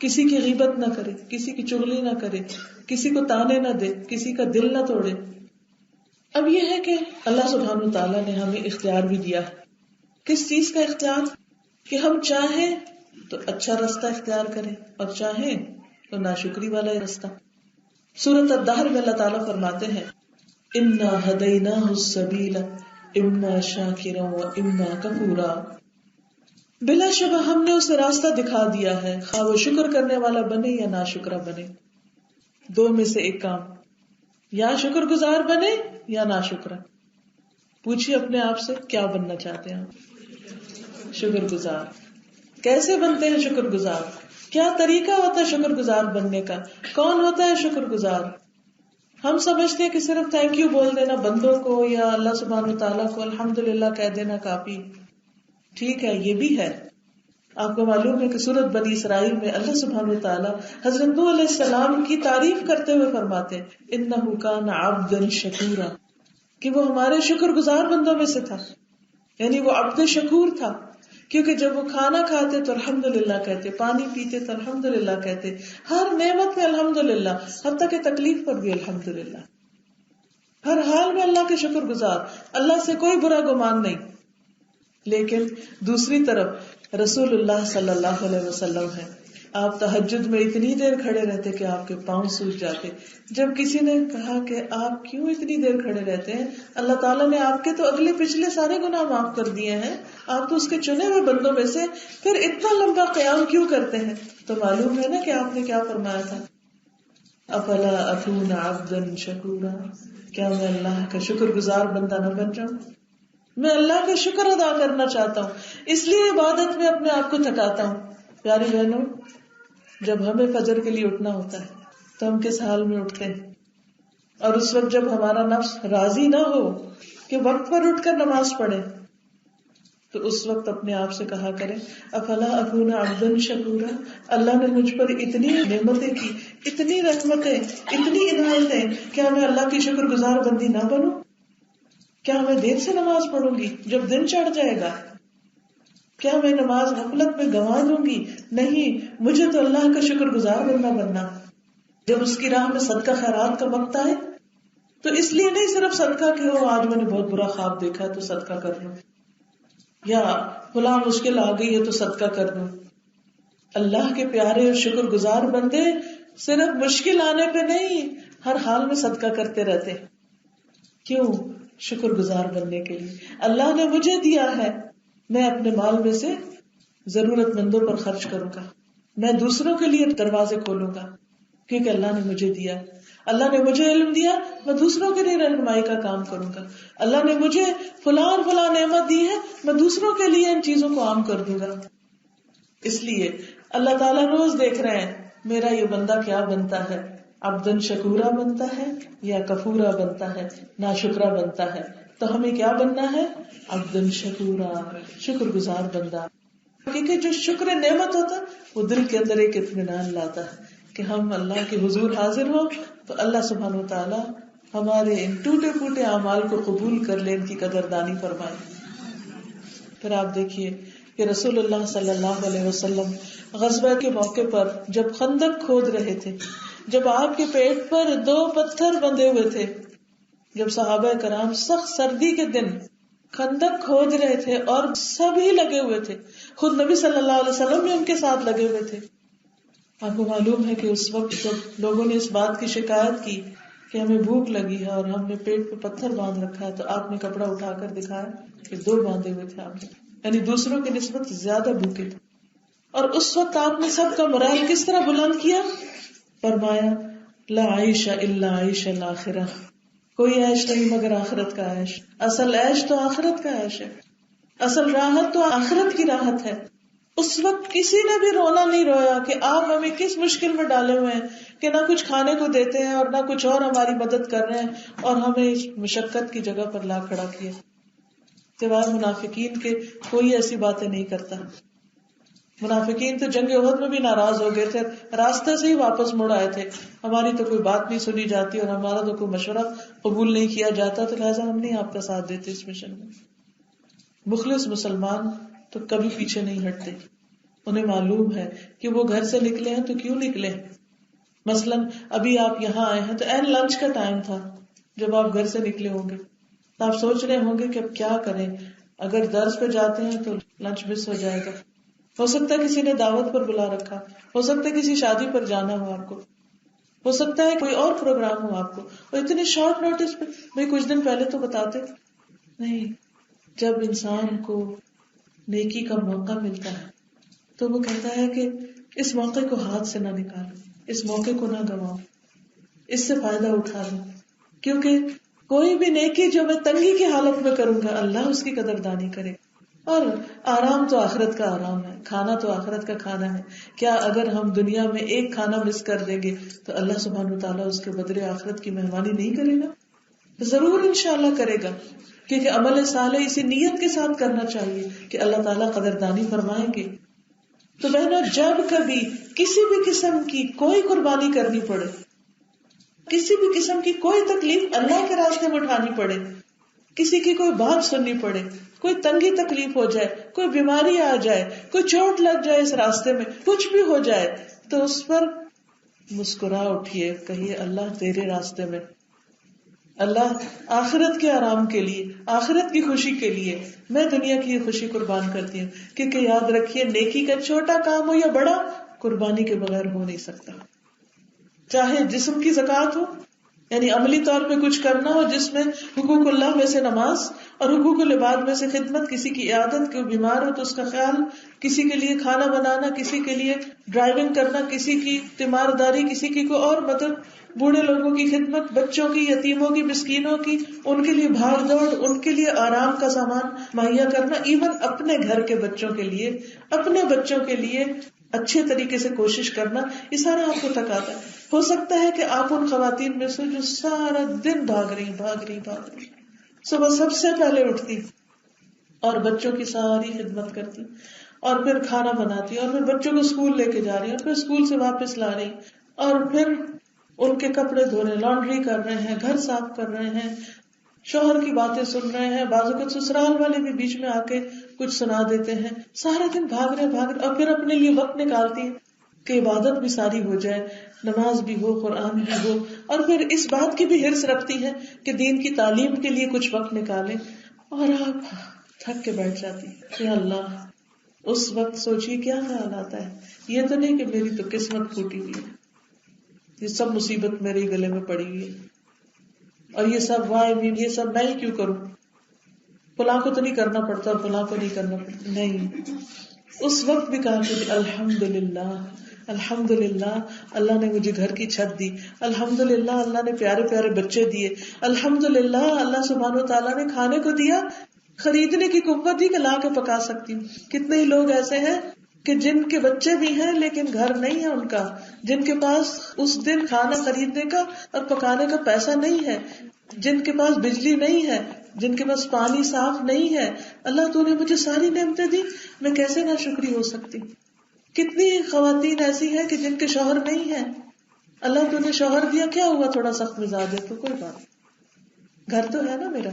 کسی کی غیبت نہ کرے، کسی کی چغلی نہ کرے، کسی کو تانے نہ دے، کسی کا دل نہ توڑے. اب یہ ہے کہ اللہ سبحانہ وتعالیٰ نے ہمیں اختیار بھی دیا ہے. کس چیز کا اختیار؟ کہ ہم چاہیں تو اچھا رستہ اختیار کریں اور چاہیں تو ناشکری والا رستہ. سورۃ الدہر میں اللہ تعالیٰ فرماتے ہیں، اِنَّا هَدَيْنَاهُ السَّبِيلَ إِمَّا شَاكِرًا وَإِمَّا كَفُورًا، بلا شبہ ہم نے اسے راستہ دکھا دیا ہے، خواہ وہ شکر کرنے والا بنے یا ناشکرا بنے. دو میں سے ایک کام، یا شکر گزار بنے یا ناشکرا. پوچھیے اپنے آپ سے، کیا بننا چاہتے ہیں؟ شکر گزار. کیسے بنتے ہیں شکر گزار؟ کیا طریقہ ہوتا ہے شکر گزار بننے کا؟ کون ہوتا ہے شکر گزار؟ ہم سمجھتے ہیں کہ صرف تھینک یو بول دینا بندوں کو یا اللہ سبحانہ تعالیٰ کو الحمدللہ کہہ دینا کافی. ٹھیک ہے، یہ بھی ہے. آپ کو معلوم ہے کہ سورۃ بنی اسرائیل میں اللہ سبحانہ تعالیٰ حضرت نوح علیہ السلام کی تعریف کرتے ہوئے فرماتے ہیں، انہ کان عبدا شکورا، کہ وہ ہمارے شکر گزار بندوں میں سے تھا. یعنی وہ عبد شکور تھا. کیونکہ جب وہ کھانا کھاتے تو الحمدللہ کہتے، پانی پیتے تو الحمدللہ کہتے، ہر نعمت میں الحمدللہ، حتیٰ کہ تکلیف پر بھی الحمدللہ، ہر حال میں اللہ کے شکر گزار، اللہ سے کوئی برا گمان نہیں. لیکن دوسری طرف رسول اللہ صلی اللہ علیہ وسلم ہے، آپ تہجد میں اتنی دیر کھڑے رہتے کہ آپ کے پاؤں سوج جاتے. جب کسی نے کہا کہ آپ کیوں اتنی دیر کھڑے رہتے ہیں، اللہ تعالیٰ نے آپ کے تو اگلے پچھلے سارے گناہ معاف کر دیے ہیں، آپ تو اس کے چنے ہوئے بندوں میں سے، پھر اتنا لمبا قیام کیوں کرتے ہیں؟ تو معلوم ہے نا کہ آپ نے کیا فرمایا تھا، افلا اکون عبدا شکورا، کیا میں اللہ کا شکر گزار بندہ نہ بن جاؤں؟ میں اللہ کا شکر ادا کرنا چاہتا ہوں، اس لیے عبادت میں اپنے آپ کو تھکاتا ہوں. پیاری بہنوں، جب ہمیں فجر کے لیے اٹھنا ہوتا ہے تو ہم کس حال میں اٹھتے ہیں؟ اور اس وقت جب ہمارا نفس راضی نہ ہو کہ وقت پر اٹھ کر نماز پڑھے، تو اس وقت اپنے آپ سے کہا کریں افلا اکون عبدا شکورا، اللہ نے مجھ پر اتنی نعمتیں کی، اتنی رحمتیں، اتنی عنایتیں، کیا میں اللہ کی شکر گزار بندی نہ بنوں؟ کیا میں دیر سے نماز پڑھوں گی جب دن چڑھ جائے گا؟ کیا میں نماز غفلت میں گنوا دوں گی؟ نہیں، مجھے تو اللہ کا شکر گزار بننا. جب اس کی راہ میں صدقہ خیرات کا وقت آئے تو اس لیے نہیں صرف صدقہ کہ آج میں نے بہت برا خواب دیکھا ہے تو صدقہ کر لوں، یا فلاں مشکل آ گئی ہے تو صدقہ کر دوں. اللہ کے پیارے اور شکر گزار بندے صرف مشکل آنے پہ نہیں، ہر حال میں صدقہ کرتے رہتے. کیوں؟ شکر گزار بننے کے لیے. اللہ نے مجھے دیا ہے، میں اپنے مال میں سے ضرورت مندوں پر خرچ کروں گا، میں دوسروں کے لیے دروازے کھولوں گا، کیونکہ اللہ نے مجھے دیا. اللہ نے مجھے علم دیا، میں دوسروں کے لیے رہنمائی کا کام کروں گا. اللہ نے مجھے فلاں فلاں نعمت دی ہے، میں دوسروں کے لیے ان چیزوں کو عام کر دوں گا. اس لیے اللہ تعالیٰ روز دیکھ رہے ہیں میرا یہ بندہ کیا بنتا ہے، عبدن شکورا بنتا ہے یا کفورا بنتا ہے، ناشکرا بنتا ہے. تو ہمیں کیا بننا ہے؟ عبدن شکورا، شکر گزار بندہ. کیونکہ جو شکر نعمت ہوتا ہے وہ دل کے اندر ایک اطمینان لاتا ہے کہ ہم اللہ کے حضور حاضر ہو تو اللہ سبحانہ و تعالیٰ ہمارے ان ٹوٹے پھوٹے اعمال کو قبول کر لے، ان کی قدردانی فرمائے. پھر آپ دیکھیے کہ رسول اللہ صلی اللہ علیہ وسلم غزوہ کے موقع پر جب خندق کھود رہے تھے، جب آپ کے پیٹ پر 2 پتھر بندھے ہوئے تھے، جب صحابہ کرام سخت سردی کے دن خندق کھود رہے تھے اور سبھی لگے ہوئے تھے، خود نبی صلی اللہ علیہ وسلم بھی ان کے ساتھ لگے ہوئے تھے. آپ کو معلوم ہے کہ اس وقت جب لوگوں نے اس بات کی شکایت کی کہ ہمیں بھوک لگی ہے اور ہم نے پیٹ پہ پتھر باندھ رکھا ہے، تو آپ نے کپڑا اٹھا کر دکھایا کہ 2 باندھے ہوئے تھے آپ نے، یعنی دوسروں کی نسبت زیادہ بھوکے تھے. اور اس وقت آپ نے سب کا مرال کس طرح بلند کیا؟ فرمایا لا عیش الا عیش الاخرہ، کوئی عیش نہیں مگر آخرت کا عیش. اصل عیش تو آخرت کا عیش ہے، اصل راحت تو آخرت کی راحت ہے. اس وقت کسی نے بھی رونا نہیں رویا کہ آپ ہمیں کس مشکل میں ڈالے ہوئے ہیں کہ نہ کچھ کھانے کو دیتے ہیں اور نہ کچھ اور ہماری مدد کر رہے ہیں اور ہمیں اس مشقت کی جگہ پر لا کھڑا کیا. سوائے منافقین کے کوئی ایسی باتیں نہیں کرتا. منافقین تو جنگ احد میں بھی ناراض ہو گئے تھے، راستے سے ہی واپس مڑ آئے تھے، ہماری تو کوئی بات نہیں سنی جاتی اور ہمارا تو کوئی مشورہ قبول نہیں کیا جاتا، تو لہٰذا ہم نہیں آپ کا ساتھ دیتے اس مشن میں. مخلص مسلمان تو کبھی پیچھے نہیں ہٹتے، انہیں معلوم ہے کہ وہ گھر سے نکلے ہیں تو کیوں نکلے. مثلاً ابھی آپ یہاں آئے ہیں تو این لنچ کا ٹائم تھا، جب آپ گھر سے نکلے ہوں گے تو آپ سوچ رہے ہوں گے کہ اب کیا کریں، اگر درس پہ جاتے ہیں تو لنچ مس ہو جائے گا، ہو سکتا ہے کسی نے دعوت پر بلا رکھا، ہو سکتا ہے کسی شادی پر جانا ہو آپ کو، ہو سکتا ہے کوئی اور پروگرام ہو آپ کو، اور اتنی شارٹ نوٹس پہ بھائی کچھ دن پہلے تو بتاتے نہیں. جب انسان کو نیکی کا موقع ملتا ہے تو وہ کہتا ہے کہ اس موقع کو ہاتھ سے نہ نکالو، اس موقع کو نہ گواؤ، اس سے فائدہ اٹھا لو. کیونکہ کوئی بھی نیکی جو میں تنگی کی حالت میں کروں گا اللہ اس کی قدردانی کرے. اور آرام تو آخرت کا آرام ہے، کھانا تو آخرت کا کھانا ہے. کیا اگر ہم دنیا میں ایک کھانا مس کر دیں گے تو اللہ سبحانہ وتعالیٰ اس کے بدلے آخرت کی مہمانی نہیں کرے گا؟ ضرور انشاءاللہ کرے گا، کیونکہ عمل صالح اسی نیت کے ساتھ کرنا چاہیے کہ اللہ تعالیٰ قدردانی فرمائیں گے. تو بہنوں، جب کبھی کسی بھی قسم کی کوئی قربانی کرنی پڑے، کسی بھی قسم کی کوئی تکلیف اللہ کے راستے میں اٹھانی پڑے، کسی کی کوئی بات سننی پڑے، کوئی تنگی تکلیف ہو جائے، کوئی بیماری آ جائے، کوئی چوٹ لگ جائے اس راستے میں، کچھ بھی ہو جائے تو اس پر مسکرا اٹھیے، کہیے اللہ تیرے راستے میں، اللہ آخرت کے آرام کے لیے، آخرت کی خوشی کے لیے میں دنیا کی خوشی قربان کرتی ہوں. کیونکہ یاد رکھیے نیکی کا چھوٹا کام ہو یا بڑا، قربانی کے بغیر ہو نہیں سکتا. چاہے جسم کی زکوٰۃ ہو، یعنی عملی طور پہ کچھ کرنا ہو جس میں حقوق اللہ میں سے نماز اور حقوق العباد میں سے خدمت، کسی کی عیادت، کوئی بیمار ہو تو اس کا خیال، کسی کے لیے کھانا بنانا، کسی کے لیے ڈرائیونگ کرنا، کسی کی تیمارداری، کسی کی کوئی اور مدد، بوڑھے لوگوں کی خدمت، بچوں کی، یتیموں کی، مسکینوں کی، ان کے لیے بھاگ دوڑ، ان کے لیے آرام کا سامان مہیا کرنا، ایون اپنے گھر کے بچوں کے لیے، اپنے بچوں کے لیے اچھے طریقے سے کوشش کرنا، یہ سارا آپ کو تقاضا ہے. ہو سکتا ہے کہ آپ ان خواتین میں سے جو سارا دن بھاگ رہی صبح سب سے پہلے اٹھتی اور بچوں کی ساری خدمت کرتی اور پھر کھانا بناتی اور پھر بچوں کو اسکول لے کے جا رہی اور پھر اسکول سے واپس لا رہی اور پھر ان کے کپڑے دھو رہے، لانڈری کر رہے ہیں، گھر صاف کر رہے ہیں، شوہر کی باتیں سن رہے ہیں، بعض اوقات سسرال والے بھی بیچ میں آ کے کچھ سنا دیتے ہیں، سارا دن بھاگ رہے اور پھر اپنے لیے وقت نکالتی ہیں کہ عبادت بھی ساری ہو جائے، نماز بھی ہو، قرآن بھی ہو، اور پھر اس بات کی بھی حرص رکھتی ہے کہ دین کی تعلیم کے لیے کچھ وقت نکالیں، اور آپ تھک کے بیٹھ جاتی ہیں. یا اللہ، اس وقت سوچیے کیا خیال آتا ہے، یہ تو نہیں کہ میری تو قسمت پھوٹی ہوئی ہے، یہ سب مصیبت میرے گلے میں پڑی ہوئی ہے اور یہ سب یہ سب میں ہی کیوں کروں، فلاں کو تو نہیں کرنا پڑتا اور فلاں کو نہیں کرنا پڑتا. نہیں، اس وقت بھی کہا کہ الحمدللہ، الحمدللہ اللہ نے مجھے گھر کی چھت دی، الحمدللہ اللہ نے پیارے پیارے بچے دیے، الحمدللہ اللہ سبحانہ و تعالیٰ نے کھانے کو دیا، خریدنے کی قوت دی کہ لا کے پکا سکتی ہوں. کتنے ہی لوگ ایسے ہیں کہ جن کے بچے بھی ہیں لیکن گھر نہیں ہے ان کا، جن کے پاس اس دن کھانا خریدنے کا اور پکانے کا پیسہ نہیں ہے، جن کے پاس بجلی نہیں ہے، جن کے پاس پانی صاف نہیں ہے. اللہ تو نے مجھے ساری نعمتیں دی، میں کیسے ناشکری ہو سکتی. کتنی خواتین ایسی ہیں کہ جن کے شوہر نہیں ہیں، اللہ تو نے شوہر دیا، کیا ہوا تھوڑا سخت مزاج ہے تو کوئی بات، گھر تو ہے نا میرا.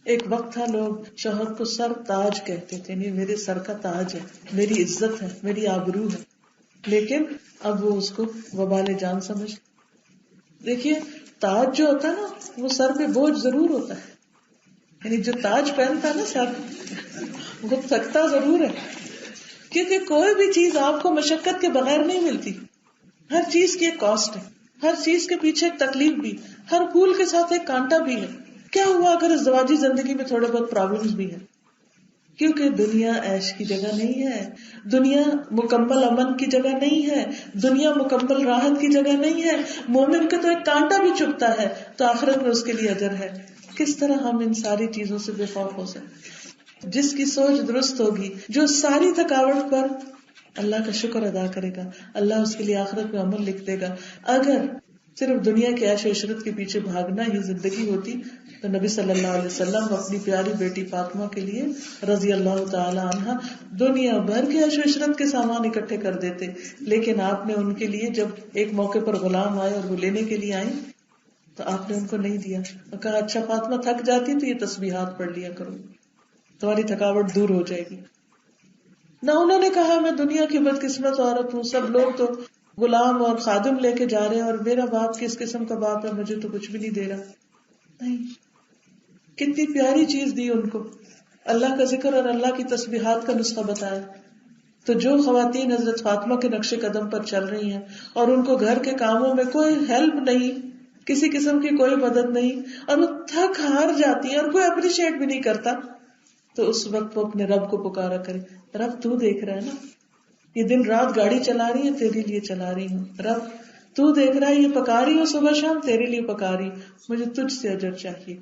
ایک وقت تھا لوگ شوہر کو سر تاج کہتے تھے، نہیں میرے سر کا تاج ہے، میری عزت ہے، میری آبرو ہے، لیکن اب وہ اس کو وبال جان سمجھ. دیکھیے تاج جو ہوتا ہے نا وہ سر پہ بوجھ ضرور ہوتا ہے، یعنی جو تاج پہنتا ہے نا سر وہ تھکتا ضرور ہے، کیونکہ کوئی بھی چیز آپ کو مشقت کے بغیر نہیں ملتی، ہر چیز کی ایک کاسٹ ہے، ہر چیز کے پیچھے ایک تکلیف بھی، ہر پھول کے ساتھ ایک کانٹا بھی ہے. کیا ہوا اگر ازدواجی زندگی میں تھوڑے بہت پرابلمز بھی ہیں، کیونکہ دنیا عیش کی جگہ نہیں ہے، دنیا مکمل امن کی جگہ نہیں ہے، دنیا مکمل راحت کی جگہ نہیں ہے. مومن کا تو ایک کانٹا بھی چبھتا ہے تو آخرت میں اس کے لیے اجر ہے. کس طرح ہم ان ساری چیزوں سے بے خوف ہو سکتے؟ جس کی سوچ درست ہوگی، جو ساری تھکاوٹ پر اللہ کا شکر ادا کرے گا، اللہ اس کے لیے آخرت میں عمل لکھ دے گا. اگر صرف دنیا کے عیش و عشرت کے پیچھے بھاگنا ہی زندگی ہوتی تو نبی صلی اللہ علیہ وسلم اپنی پیاری بیٹی فاطمہ کے لیے رضی اللہ تعالی عنہا دنیا بھر کے عیش و عشرت کے سامان اکٹھے کر دیتے. لیکن آپ نے ان کے لیے جب ایک موقع پر غلام آئے اور وہ لینے کے لیے آئے تو آپ نے ان کو نہیں دیا اور کہا اچھا فاطمہ تھک جاتی تو یہ تسبیحات پڑھ لیا کرو، تمہاری تھکاوٹ دور ہو جائے گی. نہ انہوں نے کہا میں دنیا کی بدقسمت عورت ہوں، سب لوگ تو غلام اور خادم لے کے جا رہے ہیں اور میرا باپ کس قسم کا باپ ہے، مجھے تو کچھ بھی نہیں دے رہا. نہیں، کتنی پیاری چیز دی ان کو، اللہ کا ذکر اور اللہ کی تسبیحات کا نسخہ بتایا. تو جو خواتین حضرت فاطمہ کے نقش قدم پر چل رہی ہیں اور ان کو گھر کے کاموں میں کوئی ہیلپ نہیں، کسی قسم کی کوئی مدد نہیں، اور وہ تھک ہار جاتی ہیں اور کوئی اپریشیٹ بھی نہیں کرتا، تو اس وقت وہ اپنے رب کو پکارا کرے، رب تو دیکھ رہا ہے نا، یہ دن رات گاڑی چلا رہی ہے تیرے لیے چلا رہی ہوں، رب تو دیکھ رہا ہے یہ پکا رہی ہوں صبح شام تیرے لیے پکا رہی ہوں، مجھے تجھ سے اجر چاہیے.